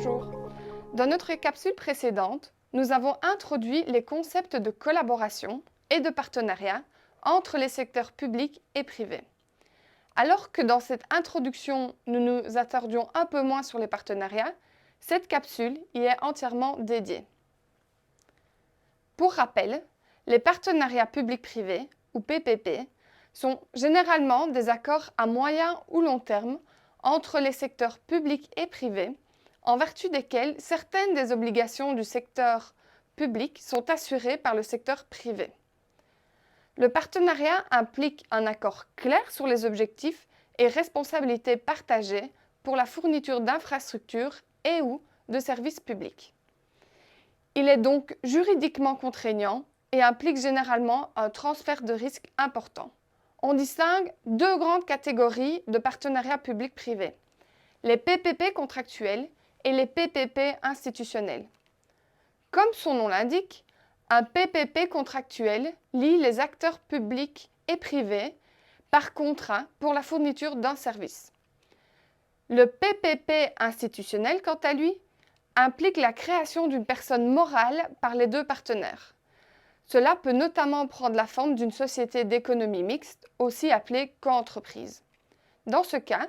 Bonjour. Dans notre capsule précédente, nous avons introduit les concepts de collaboration et de partenariat entre les secteurs publics et privés. Alors que dans cette introduction, nous nous attardions un peu moins sur les partenariats, cette capsule y est entièrement dédiée. Pour rappel, les partenariats publics-privés, ou PPP, sont généralement des accords à moyen ou long terme entre les secteurs publics et privés, en vertu desquels certaines des obligations du secteur public sont assurées par le secteur privé. Le partenariat implique un accord clair sur les objectifs et responsabilités partagées pour la fourniture d'infrastructures et/ou de services publics. Il est donc juridiquement contraignant et implique généralement un transfert de risque important. On distingue deux grandes catégories de partenariats public-privé, les PPP contractuels et les PPP institutionnels. Comme son nom l'indique, un PPP contractuel lie les acteurs publics et privés par contrat pour la fourniture d'un service. Le PPP institutionnel, quant à lui, implique la création d'une personne morale par les deux partenaires. Cela peut notamment prendre la forme d'une société d'économie mixte, aussi appelée coentreprise. Dans ce cas,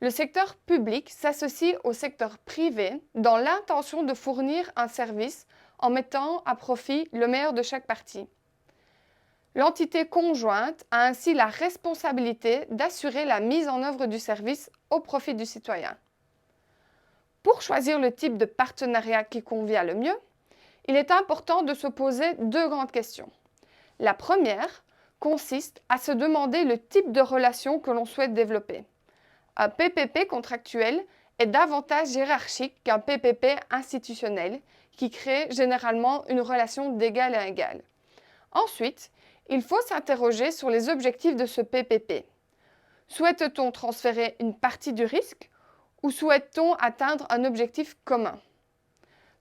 le secteur public s'associe au secteur privé dans l'intention de fournir un service en mettant à profit le meilleur de chaque partie. L'entité conjointe a ainsi la responsabilité d'assurer la mise en œuvre du service au profit du citoyen. Pour choisir le type de partenariat qui convient le mieux, il est important de se poser deux grandes questions. La première consiste à se demander le type de relation que l'on souhaite développer. Un PPP contractuel est davantage hiérarchique qu'un PPP institutionnel qui crée généralement une relation d'égal à égal. Ensuite, il faut s'interroger sur les objectifs de ce PPP. Souhaite-t-on transférer une partie du risque ou souhaite-t-on atteindre un objectif commun ?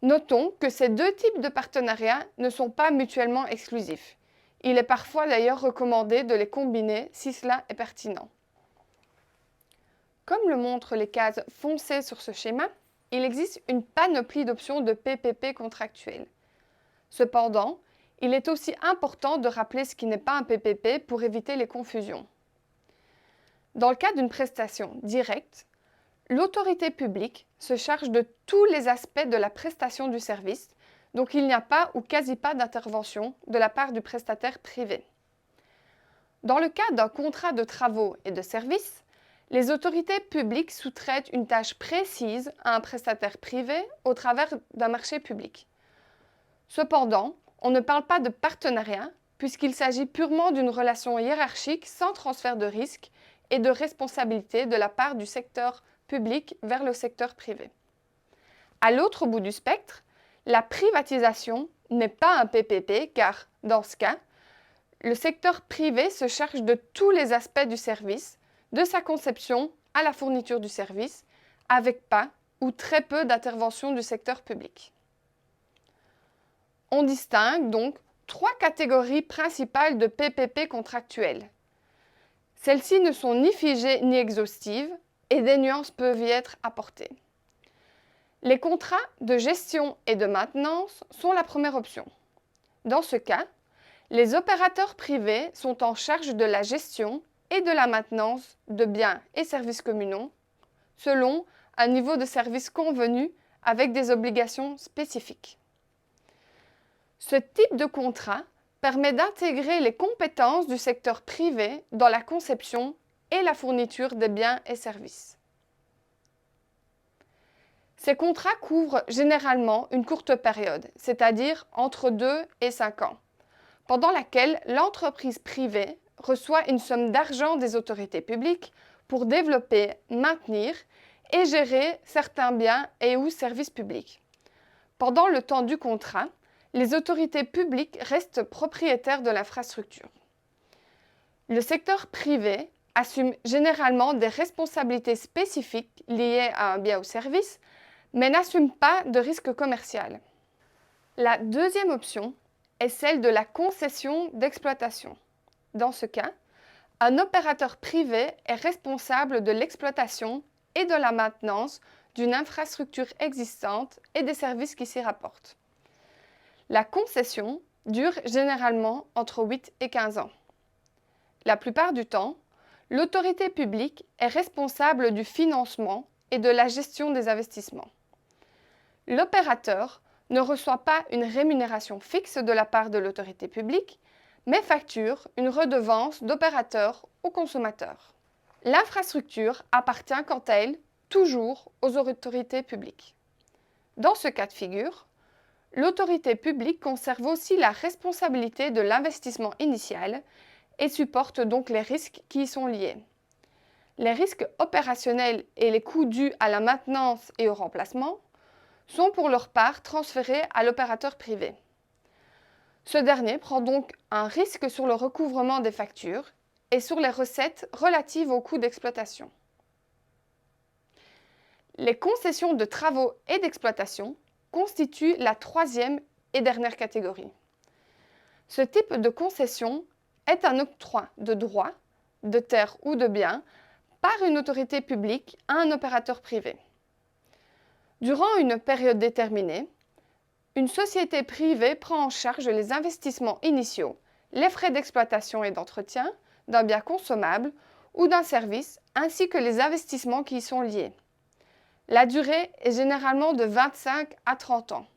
Notons que ces deux types de partenariats ne sont pas mutuellement exclusifs. Il est parfois d'ailleurs recommandé de les combiner si cela est pertinent. Comme le montrent les cases foncées sur ce schéma, il existe une panoplie d'options de PPP contractuels. Cependant, il est aussi important de rappeler ce qui n'est pas un PPP pour éviter les confusions. Dans le cas d'une prestation directe, l'autorité publique se charge de tous les aspects de la prestation du service, donc il n'y a pas ou quasi pas d'intervention de la part du prestataire privé. Dans le cas d'un contrat de travaux et de services, les autorités publiques sous-traitent une tâche précise à un prestataire privé au travers d'un marché public. Cependant, on ne parle pas de partenariat puisqu'il s'agit purement d'une relation hiérarchique sans transfert de risque et de responsabilité de la part du secteur public vers le secteur privé. À l'autre bout du spectre, la privatisation n'est pas un PPP car, dans ce cas, le secteur privé se charge de tous les aspects du service, de sa conception à la fourniture du service, avec pas ou très peu d'intervention du secteur public. On distingue donc trois catégories principales de PPP contractuels. Celles-ci ne sont ni figées ni exhaustives et des nuances peuvent y être apportées. Les contrats de gestion et de maintenance sont la première option. Dans ce cas, les opérateurs privés sont en charge de la gestion et de la maintenance de biens et services communaux selon un niveau de service convenu avec des obligations spécifiques. Ce type de contrat permet d'intégrer les compétences du secteur privé dans la conception et la fourniture des biens et services. Ces contrats couvrent généralement une courte période, c'est-à-dire entre 2 et 5 ans, pendant laquelle l'entreprise privée reçoit une somme d'argent des autorités publiques pour développer, maintenir et gérer certains biens et/ou services publics. Pendant le temps du contrat, les autorités publiques restent propriétaires de l'infrastructure. Le secteur privé assume généralement des responsabilités spécifiques liées à un bien ou service, mais n'assume pas de risque commercial. La deuxième option est celle de la concession d'exploitation. Dans ce cas, un opérateur privé est responsable de l'exploitation et de la maintenance d'une infrastructure existante et des services qui s'y rapportent. La concession dure généralement entre 8 et 15 ans. La plupart du temps, l'autorité publique est responsable du financement et de la gestion des investissements. L'opérateur ne reçoit pas une rémunération fixe de la part de l'autorité publique, mais facture une redevance d'opérateur au consommateur. L'infrastructure appartient quant à elle toujours aux autorités publiques. Dans ce cas de figure, l'autorité publique conserve aussi la responsabilité de l'investissement initial et supporte donc les risques qui y sont liés. Les risques opérationnels et les coûts dus à la maintenance et au remplacement sont pour leur part transférés à l'opérateur privé. Ce dernier prend donc un risque sur le recouvrement des factures et sur les recettes relatives aux coûts d'exploitation. Les concessions de travaux et d'exploitation constituent la troisième et dernière catégorie. Ce type de concession est un octroi de droits, de terres ou de biens par une autorité publique à un opérateur privé. Durant une période déterminée, une société privée prend en charge les investissements initiaux, les frais d'exploitation et d'entretien d'un bien consommable ou d'un service, ainsi que les investissements qui y sont liés. La durée est généralement de 25 à 30 ans.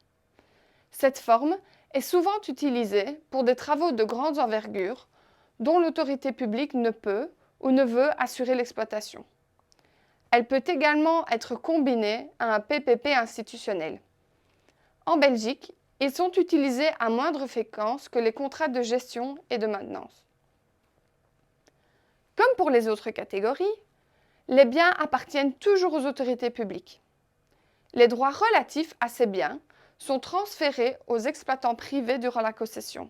Cette forme est souvent utilisée pour des travaux de grande envergure dont l'autorité publique ne peut ou ne veut assurer l'exploitation. Elle peut également être combinée à un PPP institutionnel. En Belgique, ils sont utilisés à moindre fréquence que les contrats de gestion et de maintenance. Comme pour les autres catégories, les biens appartiennent toujours aux autorités publiques. Les droits relatifs à ces biens sont transférés aux exploitants privés durant la concession.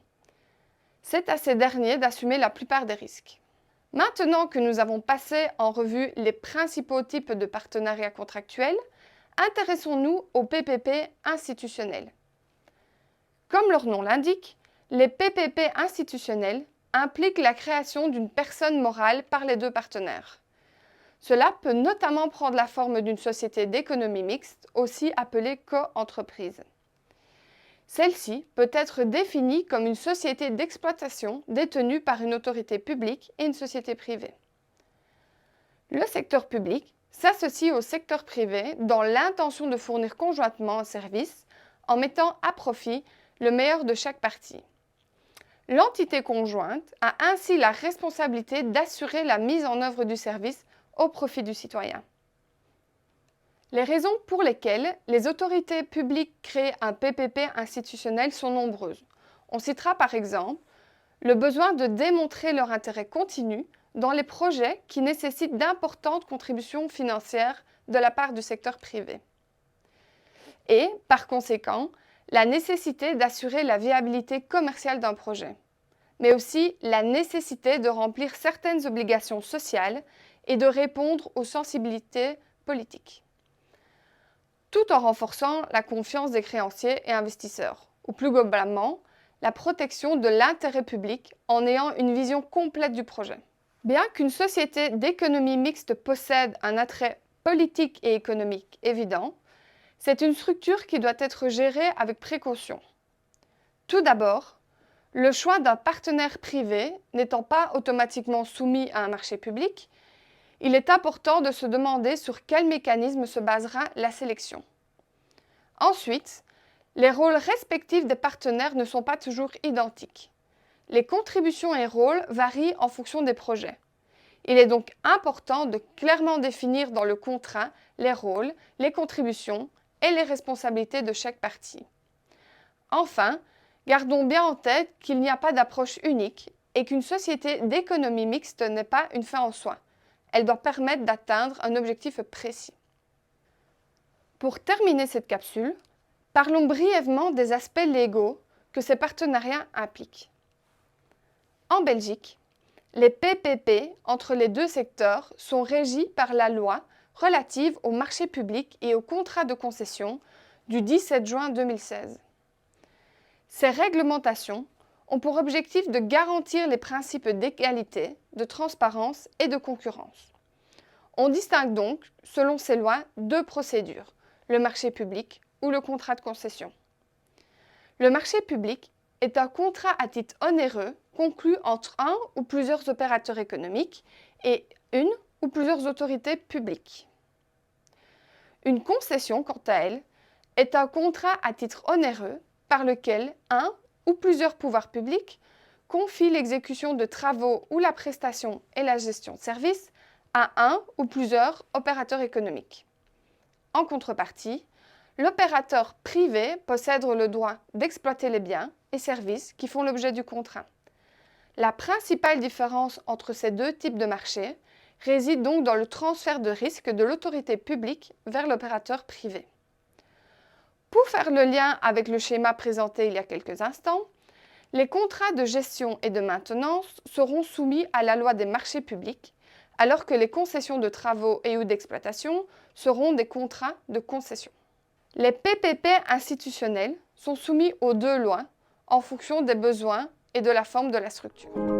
C'est à ces derniers d'assumer la plupart des risques. Maintenant que nous avons passé en revue les principaux types de partenariats contractuels, intéressons-nous aux PPP institutionnels. Comme leur nom l'indique, les PPP institutionnels impliquent la création d'une personne morale par les deux partenaires. Cela peut notamment prendre la forme d'une société d'économie mixte, aussi appelée coentreprise. Celle-ci peut être définie comme une société d'exploitation détenue par une autorité publique et une société privée. Le secteur public s'associe au secteur privé dans l'intention de fournir conjointement un service en mettant à profit le meilleur de chaque partie. L'entité conjointe a ainsi la responsabilité d'assurer la mise en œuvre du service au profit du citoyen. Les raisons pour lesquelles les autorités publiques créent un PPP institutionnel sont nombreuses. On citera par exemple le besoin de démontrer leur intérêt continu dans les projets qui nécessitent d'importantes contributions financières de la part du secteur privé. Et, par conséquent, la nécessité d'assurer la viabilité commerciale d'un projet, mais aussi la nécessité de remplir certaines obligations sociales et de répondre aux sensibilités politiques, tout en renforçant la confiance des créanciers et investisseurs, ou plus globalement, la protection de l'intérêt public en ayant une vision complète du projet. Bien qu'une société d'économie mixte possède un attrait politique et économique évident, c'est une structure qui doit être gérée avec précaution. Tout d'abord, le choix d'un partenaire privé n'étant pas automatiquement soumis à un marché public, il est important de se demander sur quel mécanisme se basera la sélection. Ensuite, les rôles respectifs des partenaires ne sont pas toujours identiques. Les contributions et rôles varient en fonction des projets. Il est donc important de clairement définir dans le contrat les rôles, les contributions et les responsabilités de chaque partie. Enfin, gardons bien en tête qu'il n'y a pas d'approche unique et qu'une société d'économie mixte n'est pas une fin en soi. Elle doit permettre d'atteindre un objectif précis. Pour terminer cette capsule, parlons brièvement des aspects légaux que ces partenariats impliquent. En Belgique, les PPP entre les deux secteurs sont régis par la loi relative au marché public et aux contrats de concession du 17 juin 2016. Ces réglementations ont pour objectif de garantir les principes d'égalité, de transparence et de concurrence. On distingue donc, selon ces lois, deux procédures, le marché public ou le contrat de concession. Le marché public est un contrat à titre onéreux conclu entre un ou plusieurs opérateurs économiques et une ou plusieurs autorités publiques. Une concession, quant à elle, est un contrat à titre onéreux par lequel un ou plusieurs pouvoirs publics confient l'exécution de travaux ou la prestation et la gestion de services à un ou plusieurs opérateurs économiques. En contrepartie, l'opérateur privé possède le droit d'exploiter les biens et services qui font l'objet du contrat. La principale différence entre ces deux types de marchés réside donc dans le transfert de risque de l'autorité publique vers l'opérateur privé. Pour faire le lien avec le schéma présenté il y a quelques instants, les contrats de gestion et de maintenance seront soumis à la loi des marchés publics, alors que les concessions de travaux et ou d'exploitation seront des contrats de concession. Les PPP institutionnels sont soumis aux deux lois en fonction des besoins et de la forme de la structure.